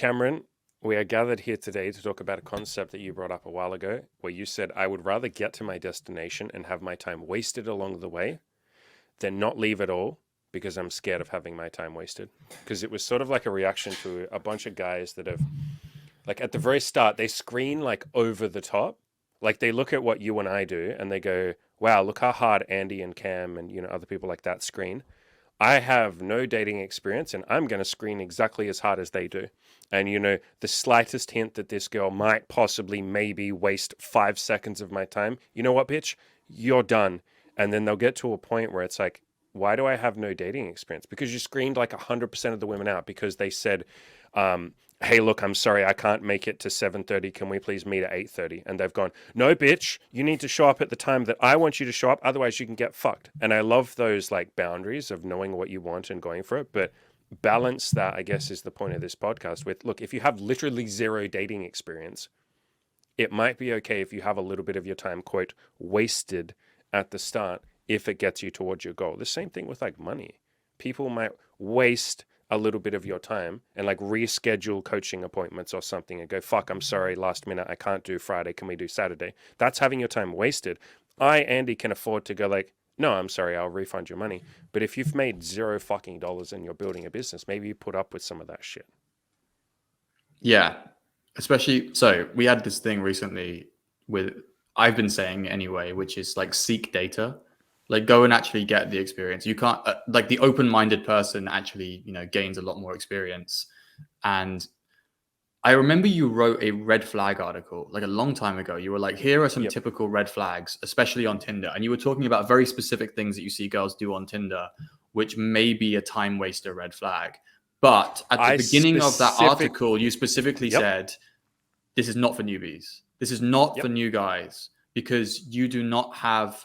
Cameron, we are gathered here today to talk about a concept that you brought up a while ago, where you said, I would rather get to my destination and have my time wasted along the way than not leave at all because I'm scared of having my time wasted. Because it was sort of like a reaction to a bunch of guys that have, like at the very start, they screen like over the top. Like they look at what you and I do and they go, wow, look how hard Andy and Cam and, other people like that screen. I have no dating experience and I'm going to screen exactly as hard as they do. And, the slightest hint that this girl might possibly maybe waste 5 seconds of my time, you know what, bitch? You're done. And then they'll get to a point where it's like, why do I have no dating experience? Because you screened like 100% of the women out because they said, hey, look, I'm sorry, I can't make it to 7:30. Can we please meet at 8:30? And they've gone, no, bitch, you need to show up at the time that I want you to show up. Otherwise, you can get fucked. And I love those like boundaries of knowing what you want and going for it. But balance that, I guess, is the point of this podcast with, look, if you have literally zero dating experience, it might be okay if you have a little bit of your time, quote, wasted at the start if it gets you towards your goal. The same thing with like money. People might waste a little bit of your time and like reschedule coaching appointments or something and go, fuck, I'm sorry, last minute, I can't do Friday. Can we do Saturday? That's having your time wasted. I, Andy, can afford to go like, no, I'm sorry, I'll refund your money. But if you've made $0 fucking and you're building a business, maybe you put up with some of that shit. Yeah. Especially, so we had this thing recently with, I've been saying anyway, which is like seek data. Like go and actually get the experience. You can't like the open-minded person actually, gains a lot more experience. And I remember you wrote a red flag article like a long time ago. You were like, here are some typical red flags, especially on Tinder. And you were talking about very specific things that you see girls do on Tinder, which may be a time waster red flag. But at the beginning of that article, you specifically said, this is not for newbies. This is not for new guys because you don't have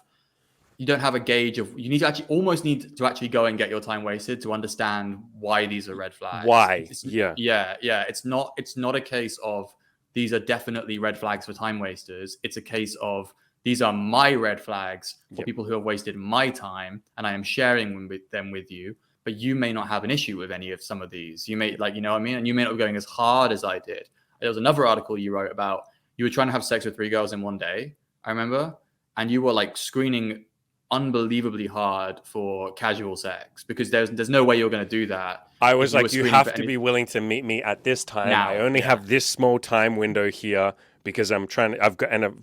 a gauge of, you need to actually go and get your time wasted to understand why these are red flags. Why? Yeah. It's not a case of these are definitely red flags for time wasters. It's a case of these are my red flags for people who have wasted my time and I am sharing them with you, but you may not have an issue with any of some of these. You may and you may not be going as hard as I did. There was another article you wrote about, you were trying to have sex with 3 girls in one day, I remember, and you were like screening unbelievably hard for casual sex because there's no way you're going to do that. I was like, you have to be willing to meet me at this time. Now, I only have this small time window here because I've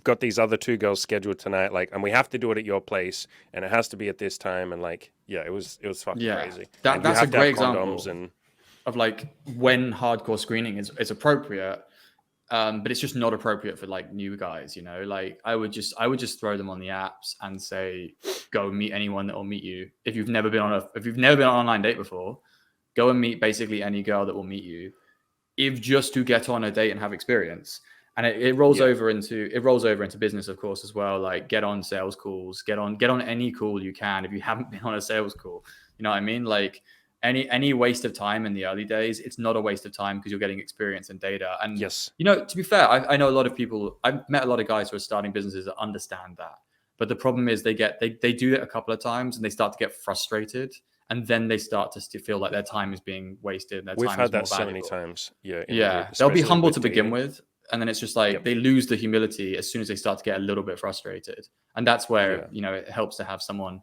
got these other 2 girls scheduled tonight. Like, and we have to do it at your place and it has to be at this time. And like, it was fucking crazy. That's a great example of like when hardcore screening is appropriate. But it's just not appropriate for like new guys, like I would just throw them on the apps and say, go meet anyone that will meet you. If you've never been on an online date before, go and meet basically any girl that will meet you, if just to get on a date and have experience. And it rolls over into business, of course, as well. Like get on sales calls, get on any call you can. If you haven't been on a sales call, you know what I mean? Like, any waste of time in the early days, it's not a waste of time because you're getting experience and data. And, to be fair, I know a lot of people, I've met a lot of guys who are starting businesses that understand that. But the problem is they do it a couple of times and they start to get frustrated. And then they start to feel like their time is being wasted. And We've had that so many times. Yeah. They'll be humble to begin with. And then it's just like they lose the humility as soon as they start to get a little bit frustrated. And that's where, it helps to have someone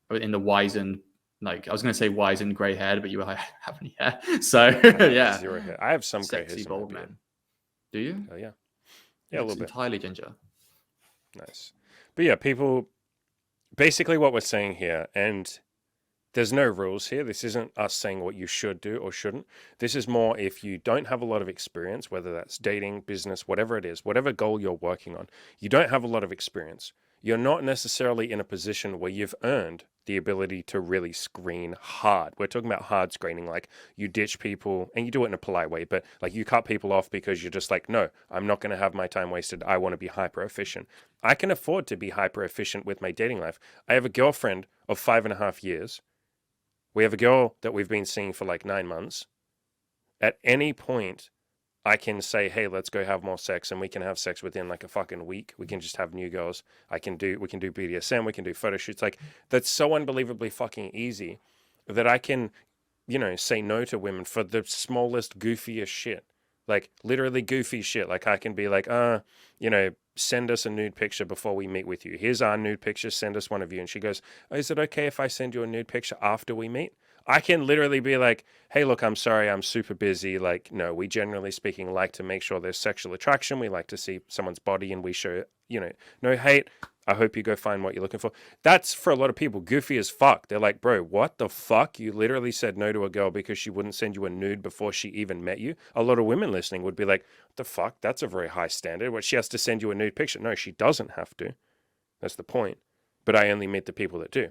in the wizened, like I was going to say wise and gray haired, but you have any hair. So yeah, 0 hair. I have some gray sexy bald man. Do you? Oh yeah, a little bit. Entirely ginger. Nice, but people. Basically, what we're saying here, and there's no rules here. This isn't us saying what you should do or shouldn't. This is more if you don't have a lot of experience, whether that's dating, business, whatever it is, whatever goal you're working on, you don't have a lot of experience. You're not necessarily in a position where you've earned the ability to really screen hard. We're talking about hard screening, like you ditch people and you do it in a polite way, but like you cut people off because you're just like, no, I'm not going to have my time wasted. I want to be hyper efficient. I can afford to be hyper efficient with my dating life. I have a girlfriend of 5.5 years. We have a girl that we've been seeing for like 9 months. At any point, I can say, hey, let's go have more sex, and we can have sex within like a fucking week. We can just have new girls. We can do BDSM, we can do photo shoots. Like that's so unbelievably fucking easy that I can, say no to women for the smallest, goofiest shit. Like literally goofy shit. Like I can be like, send us a nude picture before we meet with you. Here's our nude picture. Send us one of you. And she goes, oh, is it okay if I send you a nude picture after we meet? I can literally be like, hey, look, I'm sorry, I'm super busy. Like, no, we generally speaking like to make sure there's sexual attraction. We like to see someone's body and we show, no hate. I hope you go find what you're looking for. That's for a lot of people goofy as fuck. They're like, bro, what the fuck? You literally said no to a girl because she wouldn't send you a nude before she even met you. A lot of women listening would be like, what the fuck? That's a very high standard. What, she has to send you a nude picture? No, she doesn't have to. That's the point. But I only meet the people that do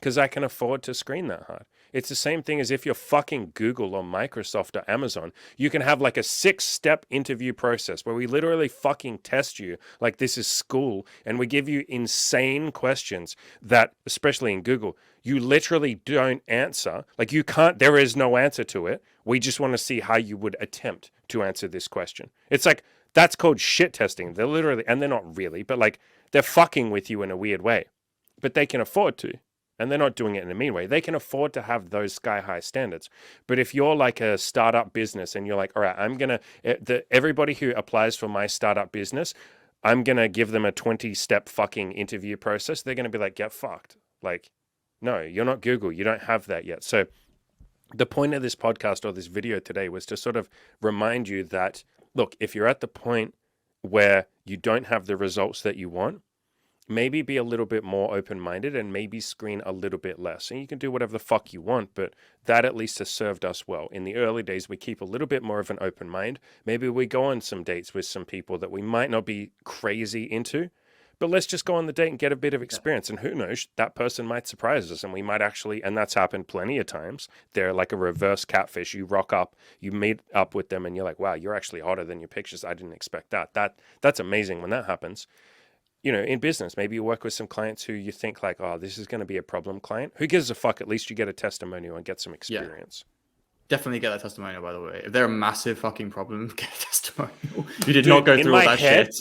because I can afford to screen that hard. It's the same thing as if you're fucking Google or Microsoft or Amazon. You can have like a 6-step interview process where we literally fucking test you like this is school, and we give you insane questions that, especially in Google, you literally don't answer. Like you can't, there is no answer to it. We just want to see how you would attempt to answer this question. It's like, that's called shit testing. They're literally, and they're not really, but like they're fucking with you in a weird way. But they can afford to. And they're not doing it in a mean way. They can afford to have those sky high standards. But if you're like a startup business and you're like, all right, I'm going to, everybody who applies for my startup business, I'm going to give them a 20-step fucking interview process. They're going to be like, get fucked. Like, no, you're not Google. You don't have that yet. So the point of this podcast or this video today was to sort of remind you that, look, if you're at the point where you don't have the results that you want, maybe be a little bit more open-minded and maybe screen a little bit less. And you can do whatever the fuck you want, but that at least has served us well. In the early days, we keep a little bit more of an open mind. Maybe we go on some dates with some people that we might not be crazy into, but let's just go on the date and get a bit of experience. And who knows, that person might surprise us and we might actually, and that's happened plenty of times. They're like a reverse catfish. You rock up, you meet up with them and you're like, wow, you're actually hotter than your pictures. I didn't expect that. That's amazing when that happens. In business, maybe you work with some clients who you think like, oh, this is going to be a problem client. Who gives a fuck? At least you get a testimonial and get some experience. Yeah. Definitely get that testimonial, by the way. If they're a massive fucking problem, get a testimonial. You did not go through all that shit.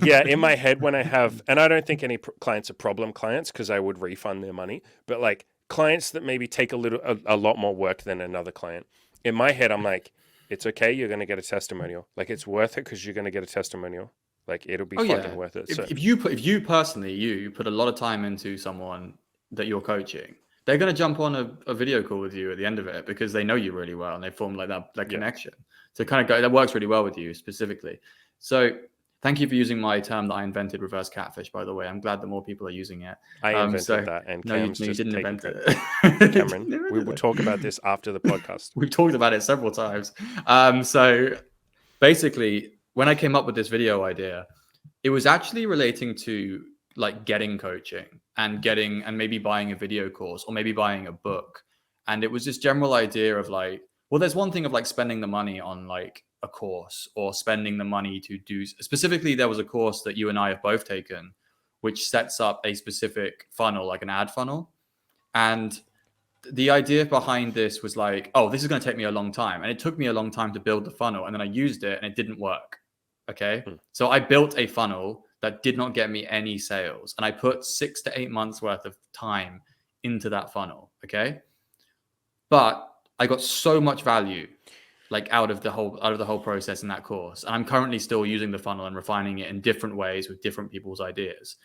Yeah, in my head when I have, and I don't think any clients are problem clients because I would refund their money, but like clients that maybe take a lot more work than another client. In my head, I'm like, it's okay. You're going to get a testimonial. Like it's worth it because you're going to get a testimonial. Like it'll be fucking worth it. If you personally put a lot of time into someone that you're coaching, they're going to jump on a video call with you at the end of it because they know you really well and they form like that connection. So kind of that works really well with you specifically. So thank you for using my term that I invented, reverse catfish, by the way. I'm glad that more people are using it. I invented that, and no, Cam's you just didn't taking invent it. Cameron, we will talk about this after the podcast. We've talked about it several times. So basically, when I came up with this video idea, it was actually relating to like getting coaching and maybe buying a video course or maybe buying a book. And it was this general idea of like, well, there's one thing of like spending the money on like a course or spending the money to do specifically. There was a course that you and I have both taken, which sets up a specific funnel, like an ad funnel. And the idea behind this was like, oh, this is going to take me a long time. And it took me a long time to build the funnel. And then I used it and it didn't work. Okay. So I built a funnel that did not get me any sales. And I put 6 to 8 months worth of time into that funnel. Okay. But I got so much value like out of the whole process in that course. And I'm currently still using the funnel and refining it in different ways with different people's ideas.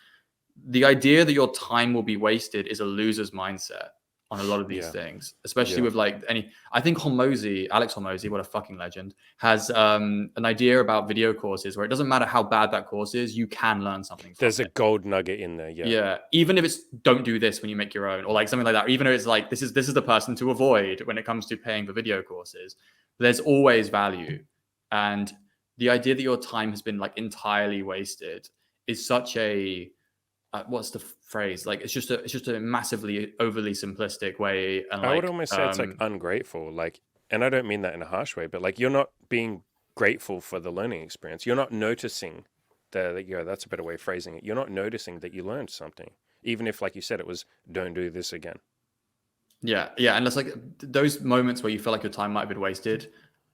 The idea that your time will be wasted is a loser's mindset on a lot of these things, especially with like I think Alex Hormozy, what a fucking legend, has an idea about video courses where it doesn't matter how bad that course is, you can learn something. There's a gold nugget in there. Yeah. Even if it's don't do this when you make your own or like something like that, even if it's like, this is the person to avoid when it comes to paying for video courses, there's always value. And the idea that your time has been like entirely wasted is such a, what's the phrase? Like it's just a massively overly simplistic way. And I would almost say it's like ungrateful. Like, and I don't mean that in a harsh way, but like you're not being grateful for the learning experience. You're not noticing that's a better way of phrasing it. You're not noticing that you learned something, even if, like you said, it was don't do this again. Yeah, and it's like those moments where you feel like your time might have been wasted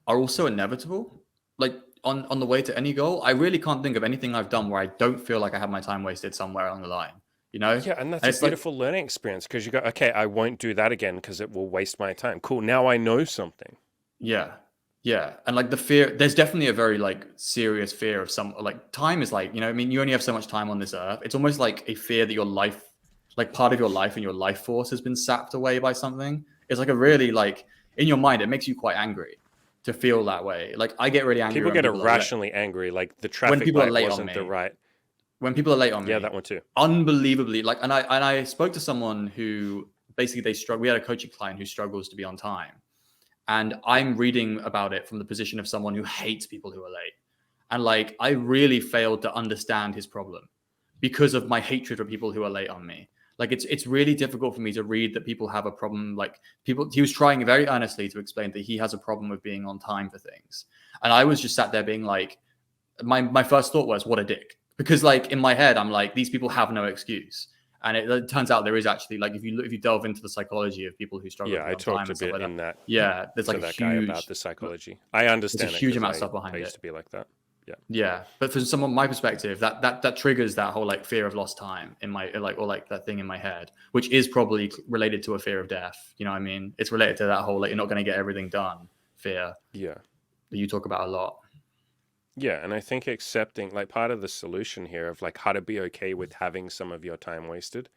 are also inevitable. Like on the way to any goal, I really can't think of anything I've done where I don't feel like I have my time wasted somewhere along the line. Yeah, and that's a beautiful learning experience because you go, okay, I won't do that again because it will waste my time. Cool, now I know something. Yeah, Yeah, and like the fear, there's definitely a very like serious fear of some like time is like, you know, I mean, you only have so much time on this earth. It's almost like a fear that your life, like part of your life and your life force has been sapped away by something. It's like a really like in your mind, it makes you quite angry to feel that way. Like I get really angry People get irrationally angry, like the when traffic people are light late on wasn't the me. right. When people are late on Yeah, me, that one too. unbelievably like, and I spoke to someone who basically they struggle. We had a coaching client who struggles to be on time. And I'm reading about it from the position of someone who hates people who are late. And like, I really failed to understand his problem because of my hatred for people who are late on me. Like, it's really difficult for me to read that people have a problem. Like, people, he was trying very earnestly to explain that he has a problem with being on time for things. And I was just sat there being like, my first thought was, what a dick. Because like in my head, I'm like, these people have no excuse. And it turns out there is actually like if you delve into the psychology of people who struggle Yeah, to be I on time talked a and stuff bit like that, in that yeah, there's to like a that guy about huge, the psychology. I there's a understand it huge because amount of stuff I behind used it. to be like that. Yeah. Yeah, but from someone my perspective, that triggers that whole like fear of lost time in my like or like that thing in my head, which is probably related to a fear of death. You know what I mean? It's related to that whole like you're not going to get everything done fear Yeah. that you talk about a lot. Yeah, and I think accepting like part of the solution here of like how to be okay with having some of your time wasted.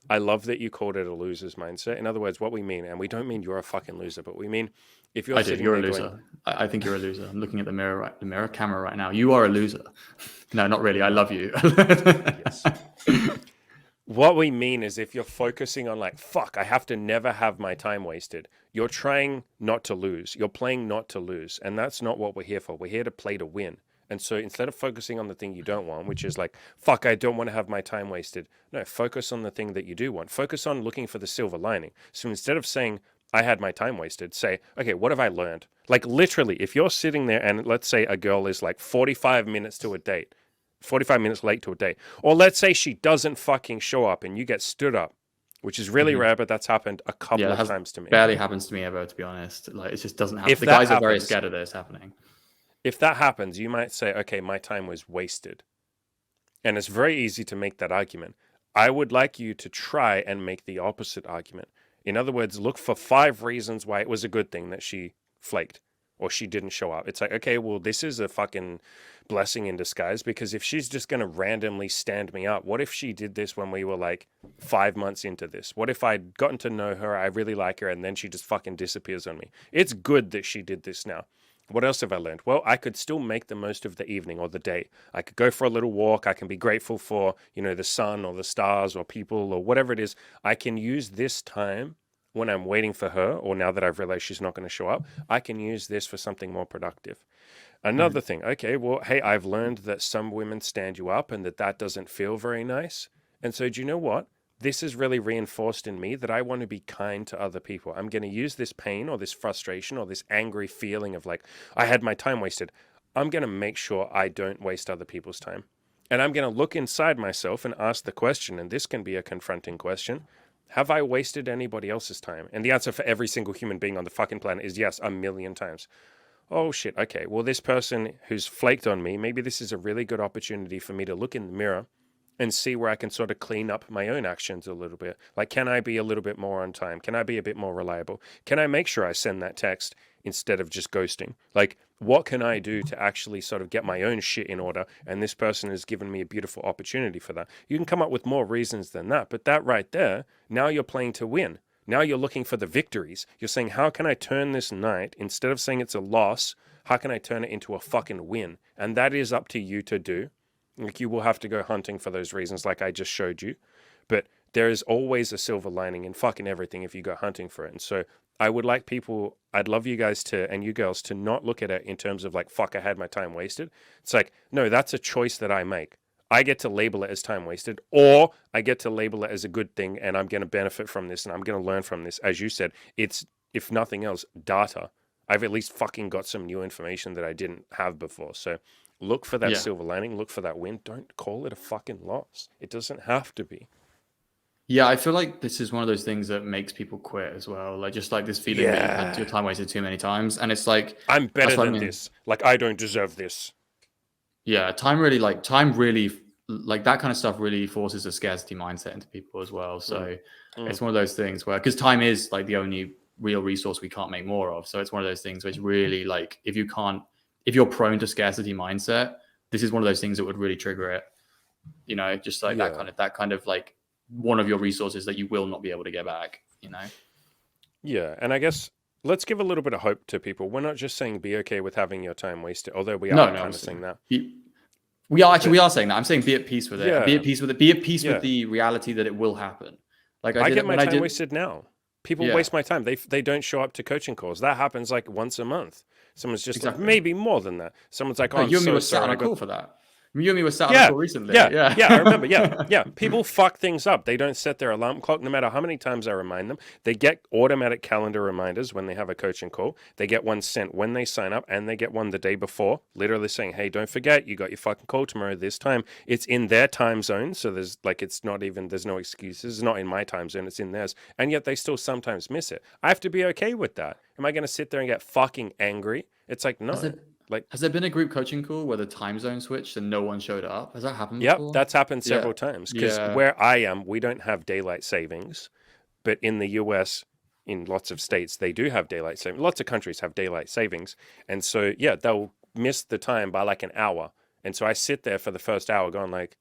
I love that you called it a loser's mindset. In other words, what we mean, and we don't mean you're a fucking loser, but we mean if you're I do. sitting You're a there loser. going, I think you're a loser. I'm looking at the mirror camera right now. You are a loser. No, not really. I no, love you. yes. What we mean is if you're focusing on like, fuck, I have to never have my time wasted, you're trying not to lose. You're playing not to lose. And that's not what we're here for. We're here to play to win. And so instead of focusing on the thing you don't want, which is like, fuck, I don't want to have my time wasted. No, focus on the thing that you do want. Focus on looking for the silver lining. So instead of saying, I had my time wasted, say, okay, what have I learned? Like literally, if you're sitting there and let's say a girl is like 45 minutes to a date, 45 minutes late to a date. Or let's say she doesn't fucking show up and you get stood up, which is really rare, but that's happened a couple of times to me. Barely happens to me ever, to be honest. Like it just doesn't happen. If The that guys are very happens, scared of this happening. if that happens, you might say, okay, my time was wasted. And it's very easy to make that argument. I would like you to try and make the opposite argument. In other words, look for 5 reasons why it was a good thing that she flaked or she didn't show up. It's like, okay, well, this is a fucking blessing in disguise because if she's just going to randomly stand me up, what if she did this when we were like 5 months into this? What if I'd gotten to know her, I really like her, and then she just fucking disappears on me? It's good that she did this now. What else have I learned? Well, I could still make the most of the evening or the day. I could go for a little walk. I can be grateful for, the sun or the stars or people or whatever it is. I can use this time when I'm waiting for her, or now that I've realized she's not going to show up, I can use this for something more productive. Another thing, okay, well, hey, I've learned that some women stand you up and that doesn't feel very nice. And so, do you know what? This has really reinforced in me that I want to be kind to other people. I'm going to use this pain or this frustration or this angry feeling of like, I had my time wasted. I'm going to make sure I don't waste other people's time. And I'm going to look inside myself and ask the question, and this can be a confronting question. Have I wasted anybody else's time? And the answer for every single human being on the fucking planet is yes, 1,000,000 times. Oh shit, okay, well, this person who's flaked on me, maybe this is a really good opportunity for me to look in the mirror and see where I can sort of clean up my own actions a little bit. Like, can I be a little bit more on time? Can I be a bit more reliable? Can I make sure I send that text instead of just ghosting? Like, what can I do to actually sort of get my own shit in order? And this person has given me a beautiful opportunity for that. You can come up with more reasons than that, but that right there, now you're playing to win. Now you're looking for the victories. You're saying, how can I turn this night, instead of saying it's a loss, how can I turn it into a fucking win? And that is up to you to do. Like, you will have to go hunting for those reasons like I just showed you. But there is always a silver lining in fucking everything if you go hunting for it. And so I would like people, I'd love you guys to, and you girls, to not look at it in terms of like, fuck, I had my time wasted. It's like, no, that's a choice that I make. I get to label it as time wasted, or I get to label it as a good thing and I'm going to benefit from this and I'm going to learn from this. As you said, it's, if nothing else, data. I've at least fucking got some new information that I didn't have before. So look for that silver lining, look for that win. Don't call it a fucking loss. It doesn't have to be. Yeah, I feel like this is one of those things that makes people quit as well. Like just like this feeling that you've had your time wasted too many times. And it's like I'm better than this. Like, I don't deserve this. Yeah, time really like that kind of stuff really forces a scarcity mindset into people as well. So it's one of those things where because time is like the only real resource we can't make more of. So it's one of those things which really like, if you're prone to scarcity mindset, this is one of those things that would really trigger it. You know, just like that kind of like one of your resources that you will not be able to get back, you know? Yeah. And I guess let's give a little bit of hope to people. We're not just saying be okay with having your time wasted, although we are kind of saying that. We are saying that. I'm saying be at peace with it. Yeah. Be at peace with it. Be at peace with the reality that it will happen. Like I get my time wasted now. People waste my time. They don't show up to coaching calls. That happens like once a month. Someone's just like, maybe more than that. Someone's like, oh, you and me were sat on a call for that. You and me were sat on a call recently. Yeah, I remember. Yeah. People fuck things up. They don't set their alarm clock, no matter how many times I remind them. They get automatic calendar reminders when they have a coaching call. They get one sent when they sign up, and they get one the day before, literally saying, hey, don't forget, you got your fucking call tomorrow this time. It's in their time zone, so there's no excuses. It's not in my time zone, it's in theirs. And yet they still sometimes miss it. I have to be okay with that. Am I going to sit there and get fucking angry? It's like, no. Has there been a group coaching call where the time zone switched and no one showed up? Has that happened before? Yep, that's happened several times. Because where I am, we don't have daylight savings. But in the US, in lots of states, they do have daylight savings. Lots of countries have daylight savings. And so, they'll miss the time by like an hour. And so I sit there for the first hour going like,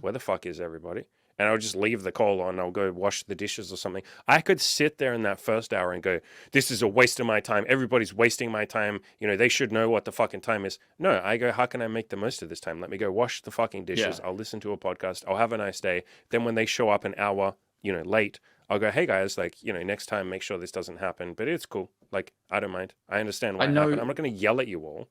where the fuck is everybody? And I'll just leave the call on. I'll go wash the dishes or something. I could sit there in that first hour and go, this is a waste of my time. Everybody's wasting my time. You know, they should know what the fucking time is. No, I go, how can I make the most of this time? Let me go wash the fucking dishes. I'll listen to a podcast. I'll have a nice day. Then when they show up an hour, late, I'll go, hey guys, like, next time make sure this doesn't happen. But it's cool. Like, I don't mind. I understand what happened. I'm not going to yell at you all.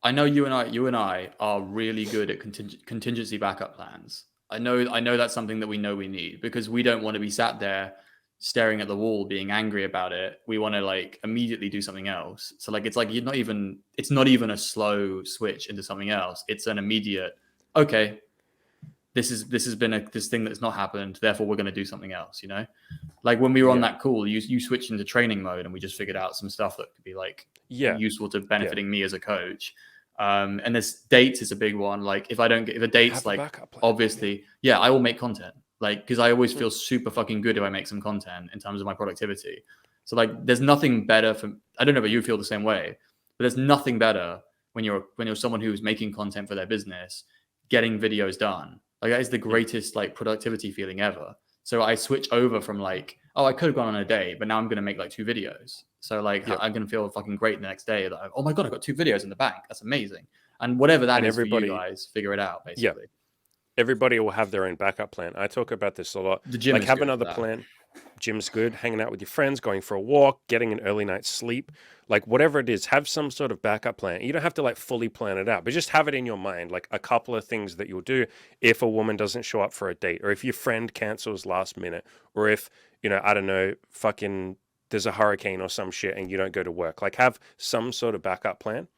I know you and I are really good at contingency backup plans. I know that's something that we know we need, because we don't want to be sat there staring at the wall being angry about it. We want to like immediately do something else. So like it's not even a slow switch into something else. It's an immediate, okay, this has been this thing that's not happened, therefore we're going to do something else, Like when we were on that call, you switched into training mode and we just figured out some stuff that could be like useful to benefiting me as a coach. And there's dates is a big one. Like if a date's like, obviously, I will make content, like, because I always feel super fucking good if I make some content in terms of my productivity. So like, there's nothing better I don't know if you feel the same way, but there's nothing better when you're someone who's making content for their business, getting videos done. Like that is the greatest like productivity feeling ever. So I switch over from like, oh, I could have gone on a date, but now I'm going to make like 2 videos. So like, I'm going to feel fucking great the next day. Like, oh my God, I've got 2 videos in the bank. That's amazing. And whatever that is for you guys, figure it out basically. Yeah. Everybody will have their own backup plan. I talk about this a lot. The gym like have another plan. Gym's good. Hanging out with your friends, going for a walk, getting an early night's sleep, like whatever it is, have some sort of backup plan. You don't have to like fully plan it out, but just have it in your mind, like a couple of things that you'll do if a woman doesn't show up for a date, or if your friend cancels last minute, or if, I don't know, fucking there's a hurricane or some shit and you don't go to work. Like have some sort of backup plan.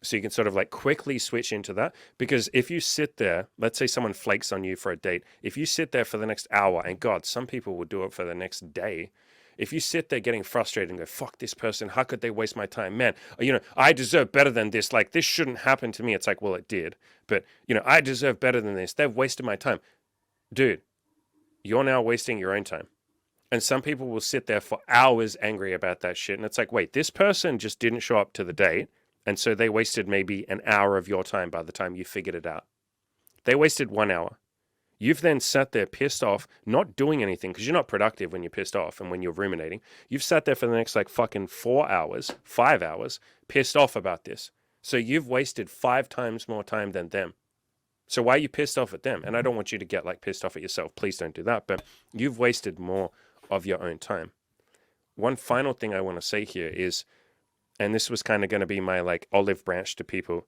So you can sort of like quickly switch into that. Because if you sit there, let's say someone flakes on you for a date. If you sit there for the next hour, and God, some people will do it for the next day. If you sit there getting frustrated and go, fuck this person, how could they waste my time? Man, I deserve better than this. Like this shouldn't happen to me. It's like, well, it did. But, I deserve better than this. They've wasted my time. Dude, you're now wasting your own time. And some people will sit there for hours angry about that shit. And it's like, wait, this person just didn't show up to the date. And so they wasted maybe an hour of your time by the time you figured it out. They wasted 1 hour. You've then sat there pissed off, not doing anything, because you're not productive when you're pissed off and when you're ruminating. You've sat there for the next like fucking 4 hours, 5 hours, pissed off about this. So you've wasted 5 times more time than them. So why are you pissed off at them? And I don't want you to get like pissed off at yourself. Please don't do that. But you've wasted more of your own time. One final thing I want to say here is, and this was kind of going to be my like olive branch to people,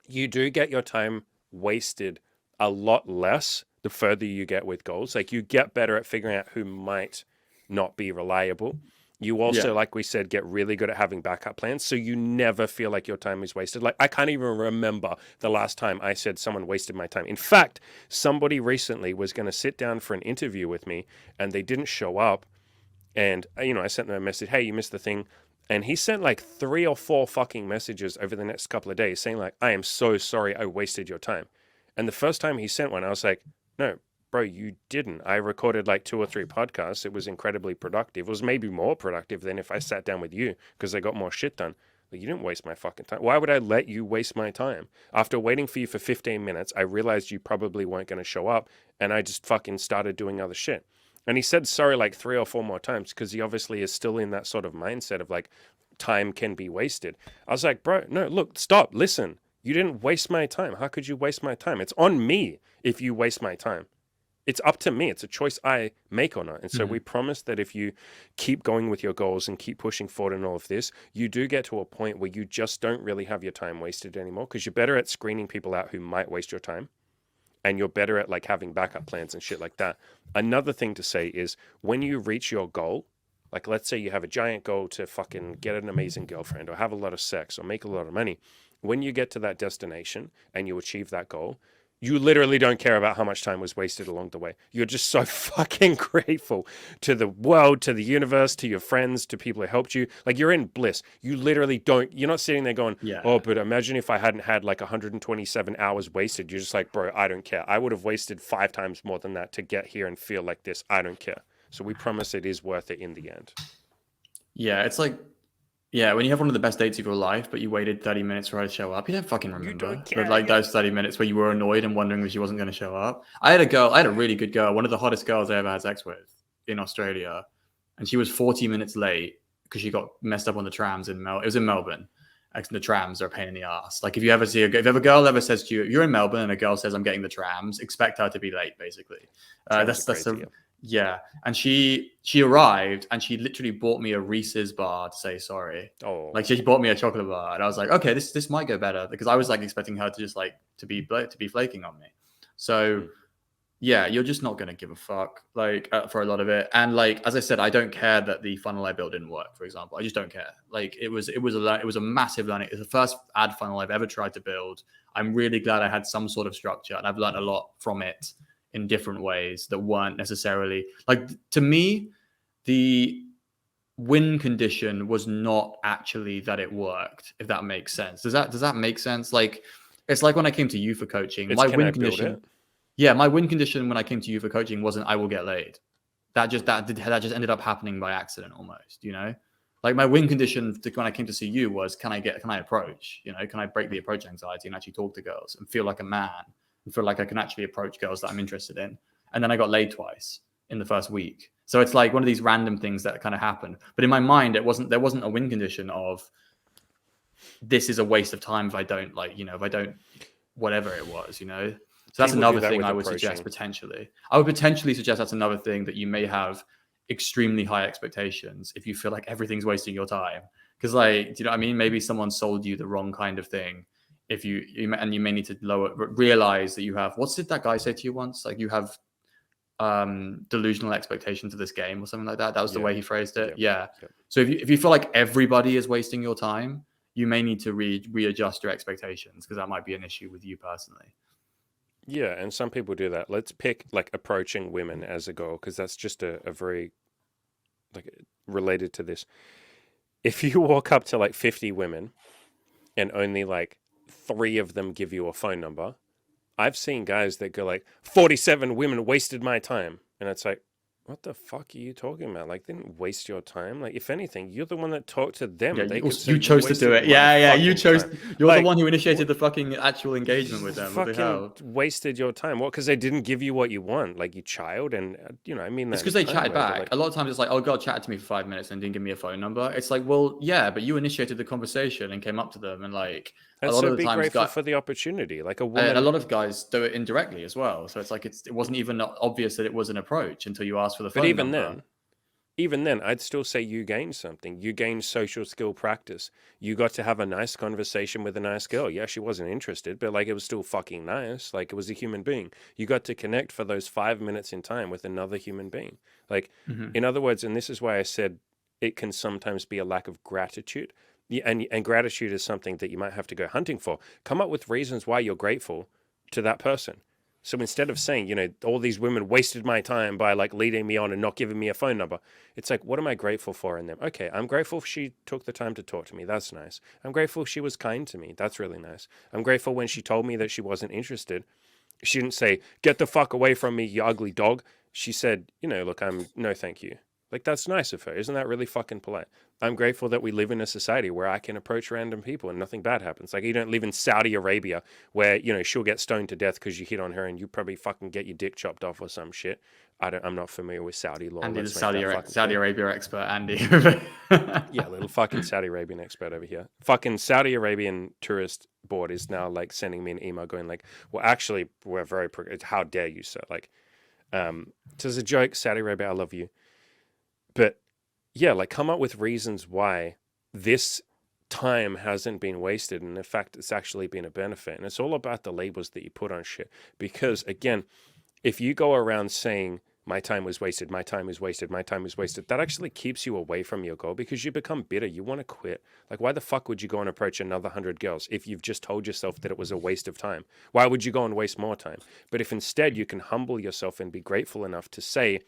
you do get your time wasted a lot less the further you get with goals. Like you get better at figuring out who might not be reliable. You also, like we said, get really good at having backup plans. So you never feel like your time is wasted. Like I can't even remember the last time I said someone wasted my time. In fact, somebody recently was going to sit down for an interview with me and they didn't show up. And, I sent them a message, hey, you missed the thing. And he sent like 3 or 4 fucking messages over the next couple of days saying like, I am so sorry I wasted your time. And the first time he sent one, I was like, no, bro, you didn't. I recorded like 2 or 3 podcasts. It was incredibly productive. It was maybe more productive than if I sat down with you because I got more shit done. Like, you didn't waste my fucking time. Why would I let you waste my time? After waiting for you for 15 minutes, I realized you probably weren't going to show up, and I just fucking started doing other shit. And he said sorry like 3 or 4 more times because he obviously is still in that sort of mindset of like, time can be wasted. I was like, bro, no, look, stop, listen. You didn't waste my time. How could you waste my time? It's on me if you waste my time. It's up to me. It's a choice I make or not. And so we promise that if you keep going with your goals and keep pushing forward in all of this, you do get to a point where you just don't really have your time wasted anymore because you're better at screening people out who might waste your time. And you're better at like having backup plans and shit like that. Another thing to say is when you reach your goal, like let's say you have a giant goal to fucking get an amazing girlfriend or have a lot of sex or make a lot of money. When you get to that destination and you achieve that goal, you literally don't care about how much time was wasted along the way. You're just so fucking grateful to the world, to the universe, to your friends, to people who helped you. Like you're in bliss. You literally don't, you're not sitting there going, oh, but imagine if I hadn't had like 127 hours wasted. You're just like, bro, I don't care. I would have wasted 5 times more than that to get here and feel like this. I don't care. So we promise it is worth it in the end. Yeah, it's like, yeah, when you have one of the best dates of your life, but you waited 30 minutes for her to show up, you don't fucking remember. You don't care. But like those 30 minutes where you were annoyed and wondering if she wasn't going to show up. I had a really good girl, one of the hottest girls I ever had sex with in Australia. And she was 40 minutes late because she got messed up on the trams it was in Melbourne. The trams are a pain in the ass. Like if you ever see if a girl ever says to you, you're in Melbourne and a girl says I'm getting the trams, expect her to be late, basically. Yeah. And she arrived and she literally bought me a Reese's bar to say sorry. Oh, like she bought me a chocolate bar and I was like, okay, this might go better because I was like expecting her to just like to be flaking on me. So yeah, you're just not going to give a fuck like for a lot of it. And like, as I said, I don't care that the funnel I built didn't work, for example. I just don't care. Like it was a massive learning. It's the first ad funnel I've ever tried to build. I'm really glad I had some sort of structure and I've learned a lot from it in different ways that weren't necessarily like, to me, the win condition was not actually that it worked, if that makes sense. Does that make sense? Like, it's like when I came to you for coaching, my win condition. Yeah, my win condition when I came to you for coaching wasn't I will get laid. That just ended up happening by accident almost, you know? Like my win condition when I came to see you was can I approach? You know, can I break the approach anxiety and actually talk to girls and feel like a man and feel like I can actually approach girls that I'm interested in? And then I got laid twice in the first week. So it's like one of these random things that kind of happened. But in my mind, there wasn't a win condition of this is a waste of time if I don't whatever it was, you know? So that's another thing I would suggest potentially. I would potentially suggest that's another thing that you may have extremely high expectations if you feel like everything's wasting your time. Because like, do you know what I mean? Maybe someone sold you the wrong kind of thing. If you may need to realize that you have, what did that guy say to you once? Like you have delusional expectations of this game or something like that. That was the way he phrased it. Yeah. So if you feel like everybody is wasting your time, you may need to readjust your expectations because that might be an issue with you personally. Yeah, and some people do that. Let's pick like approaching women as a goal because that's just a very like related to this. If you walk up to like 50 women and only like 3 of them give you a phone number, I've seen guys that go like 47 women wasted my time, and it's like, what the fuck are you talking about? Like, they didn't waste your time. Like, if anything, you're the one that talked to them. Yeah, you chose to do it. Yeah, you chose. You're like, the one who initiated the fucking actual engagement with them. Fucking wasted your time. What? Because they didn't give you what you want, like you child. And I mean, it's because they chatted back. Like, a lot of times it's like, oh, God chatted to me for 5 minutes and didn't give me a phone number. It's like, well, yeah, but you initiated the conversation and came up to them and like. And so be grateful for the opportunity. Like a woman, a lot of guys do it indirectly as well. So it's like it wasn't even obvious that it was an approach until you asked for the phone number. But even then, I'd still say you gained something. You gained social skill practice. You got to have a nice conversation with a nice girl. Yeah, she wasn't interested, but like it was still fucking nice. Like it was a human being. You got to connect for those 5 minutes in time with another human being. Like, in other words, and this is why I said it can sometimes be a lack of gratitude. Yeah, and gratitude is something that you might have to go hunting for. Come up with reasons why you're grateful to that person. So instead of saying, all these women wasted my time by like leading me on and not giving me a phone number, it's like, what am I grateful for in them? Okay, I'm grateful she took the time to talk to me. That's nice. I'm grateful she was kind to me. That's really nice. I'm grateful when she told me that she wasn't interested. She didn't say, "Get the fuck away from me, you ugly dog." She said, look, no, thank you. Like, that's nice of her. Isn't that really fucking polite? I'm grateful that we live in a society where I can approach random people and nothing bad happens. Like, you don't live in Saudi Arabia where, she'll get stoned to death because you hit on her and you probably fucking get your dick chopped off or some shit. I'm not familiar with Saudi law. Andy, the Let's make that fucking Saudi clear. Arabia expert, Andy. Yeah, little fucking Saudi Arabian expert over here. Fucking Saudi Arabian tourist board is now like sending me an email going like, well, actually, we're very, how dare you, sir? Like, so as a joke, Saudi Arabia, I love you. But yeah, like come up with reasons why this time hasn't been wasted. And in fact, it's actually been a benefit. And it's all about the labels that you put on shit. Because again, if you go around saying, my time was wasted, my time is wasted, my time is wasted, that actually keeps you away from your goal because you become bitter. You want to quit. Like, why the fuck would you go and approach another 100 girls if you've just told yourself that it was a waste of time? Why would you go and waste more time? But if instead you can humble yourself and be grateful enough to say,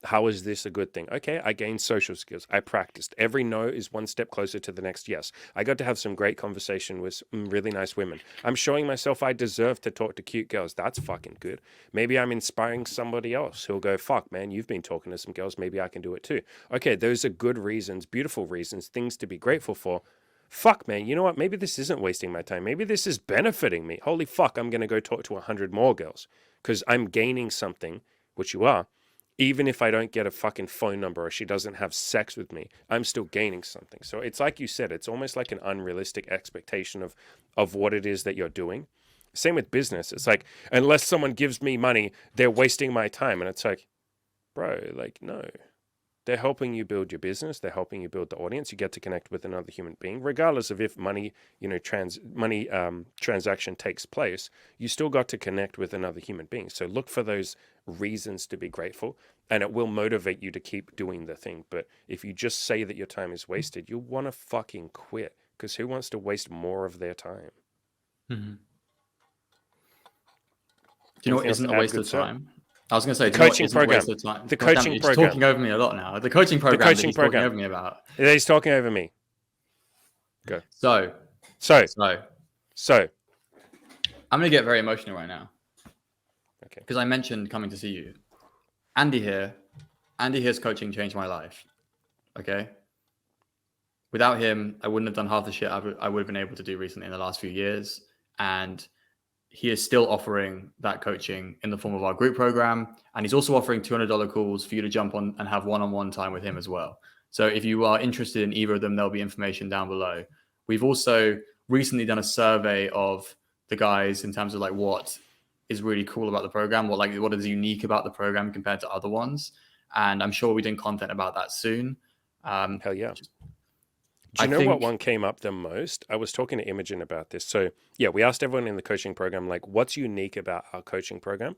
how is this a good thing? Okay, I gained social skills. I practiced. Every no is one step closer to the next yes. I got to have some great conversation with some really nice women. I'm showing myself I deserve to talk to cute girls. That's fucking good. Maybe I'm inspiring somebody else who'll go, fuck, man, you've been talking to some girls. Maybe I can do it too. Okay, those are good reasons, beautiful reasons, things to be grateful for. Fuck, man, you know what? Maybe this isn't wasting my time. Maybe this is benefiting me. Holy fuck, I'm going to go talk to 100 more girls because I'm gaining something, which you are. Even if I don't get a fucking phone number or she doesn't have sex with me, I'm still gaining something. So it's like you said, it's almost like an unrealistic expectation of what it is that you're doing. Same with business. It's like, unless someone gives me money, they're wasting my time. And it's like, bro, like, no. They're helping you build your business. They're helping you build the audience. You get to connect with another human being, regardless of if money, transaction takes place. You still got to connect with another human being. So look for those reasons to be grateful, and it will motivate you to keep doing the thing. But if you just say that your time is wasted, you'll want to fucking quit, because who wants to waste more of their time? Mm-hmm. Do you know what isn't a waste of time? I was going to say, the coaching program. The coaching program. He's talking over me a lot now. The coaching program that he's talking over me about. Yeah, he's talking over me. Go. So. I'm going to get very emotional right now. Okay. Because I mentioned coming to see you. Andy here's coaching changed my life. Okay. Without him, I wouldn't have done half the shit I would have been able to do recently in the last few years. And he is still offering that coaching in the form of our group program. And he's also offering $200 calls for you to jump on and have one-on-one time with him as well. So if you are interested in either of them, there'll be information down below. We've also recently done a survey of the guys in terms of like what is really cool about the program, what is unique about the program compared to other ones. And I'm sure we'll be doing content about that soon. Hell yeah. Do you know what one came up the most? I was talking to Imogen about this. So yeah, we asked everyone in the coaching program, like, what's unique about our coaching program?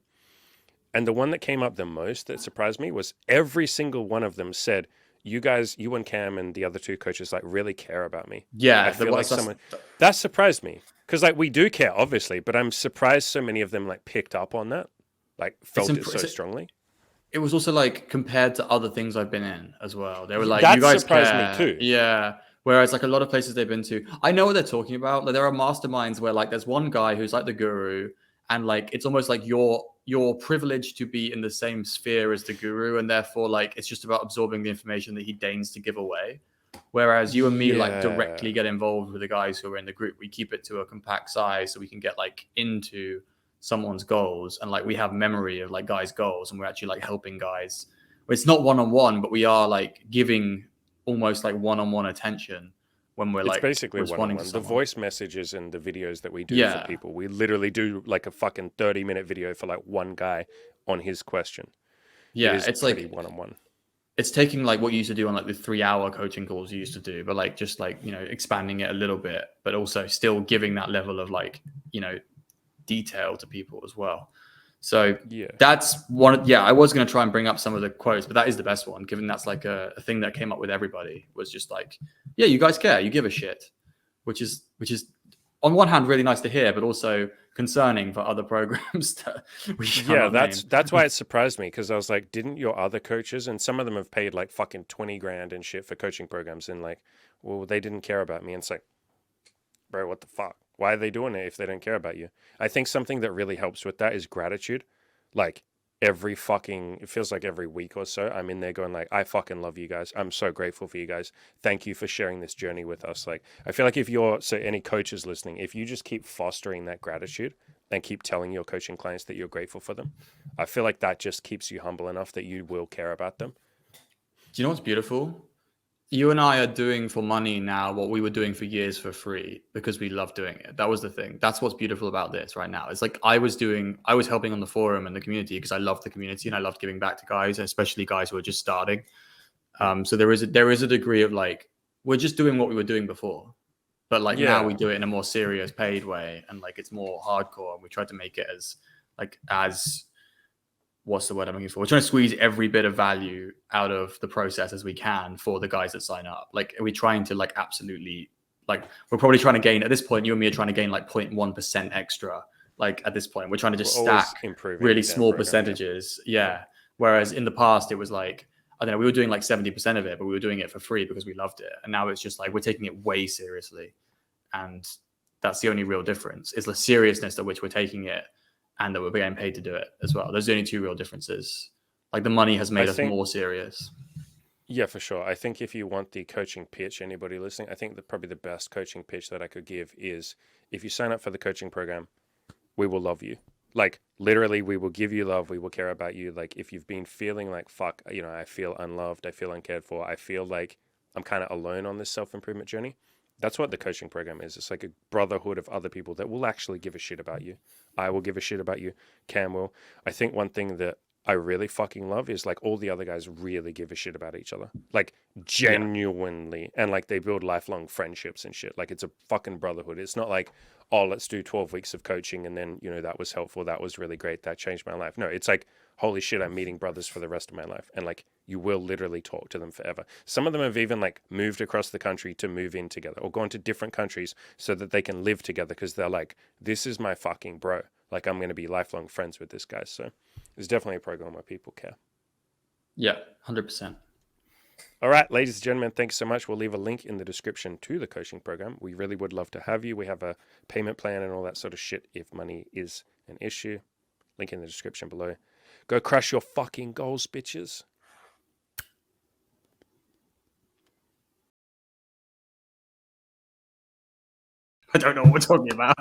And the one that came up the most that surprised me was every single one of them said, you guys, you and Cam and the other two coaches, like, really care about me. Yeah. I feel like that surprised me. Because like we do care, obviously, but I'm surprised so many of them like picked up on that, like felt it so strongly. It was also like compared to other things I've been in as well. They were like, that you guys surprised care. me too. Yeah. Whereas like a lot of places they've been to, I know what they're talking about. Like there are masterminds where like there's one guy who's like the guru, and like it's almost like you're privileged to be in the same sphere as the guru, and therefore like it's just about absorbing the information that he deigns to give away. Whereas you and me like directly get involved with the guys who are in the group. We keep it to a compact size so we can get like into someone's goals, and like we have memory of like guys' goals, and we're actually like helping guys. It's not one-on-one, but we are like giving almost like one-on-one attention when we're like basically one-on-one. The voice messages and the videos that we do for people, we literally do like a fucking 30-minute video for like one guy on his question. It's like one-on-one. It's taking like what you used to do on like the 3-hour coaching calls you used to do, but like just like, expanding it a little bit, but also still giving that level of like, detail to people as well. So that's one. Yeah, I was going to try and bring up some of the quotes, but that is the best one, given that's like a thing that came up with everybody, was just like, yeah, you guys care, you give a shit, which is on one hand really nice to hear, but also concerning for other programs. That's why it surprised me, because I was like, didn't your other coaches, and some of them have paid like fucking 20 grand and shit for coaching programs, and like, well, they didn't care about me, and it's like, bro, what the fuck? Why are they doing it if they don't care about you? I think something that really helps with that is gratitude. Like it feels like every week or so, I'm in there going like, I fucking love you guys. I'm so grateful for you guys. Thank you for sharing this journey with us. Like, I feel like so any coaches listening, if you just keep fostering that gratitude and keep telling your coaching clients that you're grateful for them, I feel like that just keeps you humble enough that you will care about them. Do you know what's beautiful? You and I are doing for money now what we were doing for years for free because we love doing it. That was the thing. That's what's beautiful about this right now. It's like I was helping on the forum and the community because I love the community and I loved giving back to guys, especially guys who are just starting. So there is a degree of like, we're just doing what we were doing before, but like now Yeah. we do it in a more serious paid way. And like, it's more hardcore. And we try to make it as what's the word I'm looking for? We're trying to squeeze every bit of value out of the process as we can for the guys that sign up. Like, are we trying to like absolutely like we're probably trying to gain at this point? You and me are trying to gain like 0.1% extra. Like at this point, we're trying to just stack really small percentages. Yeah. Whereas in the past, it was like I don't know, we were doing like 70% of it, but we were doing it for free because we loved it. And now it's just like we're taking it way seriously, and that's the only real difference is the seriousness at which we're taking it and that we're getting paid to do it as well. Those are the only two real differences. Like the money has made us more serious. Yeah, for sure. I think if you want the coaching pitch, anybody listening, I think that probably the best coaching pitch that I could give is if you sign up for the coaching program, we will love you. Like literally, we will give you love. We will care about you. Like if you've been feeling like, fuck, I feel unloved. I feel uncared for. I feel like I'm kind of alone on this self-improvement journey. That's what the coaching program is. It's like a brotherhood of other people that will actually give a shit about you. I will give a shit about you. Cam will. I think one thing that I really fucking love is like all the other guys really give a shit about each other. Like genuinely. And like they build lifelong friendships and shit. Like it's a fucking brotherhood. It's not like, oh, let's do 12 weeks of coaching and then, that was helpful. That was really great. That changed my life. No, it's like, holy shit, I'm meeting brothers for the rest of my life. And like, you will literally talk to them forever. Some of them have even like moved across the country to move in together or gone to different countries so that they can live together because they're like, this is my fucking bro. Like, I'm going to be lifelong friends with this guy. So it's definitely a program where people care. Yeah, 100%. All right, ladies and gentlemen, thanks so much. We'll leave a link in the description to the coaching program. We really would love to have you. We have a payment plan and all that sort of shit if money is an issue. Link in the description below. Go crush your fucking goals, bitches. I don't know what we're talking about.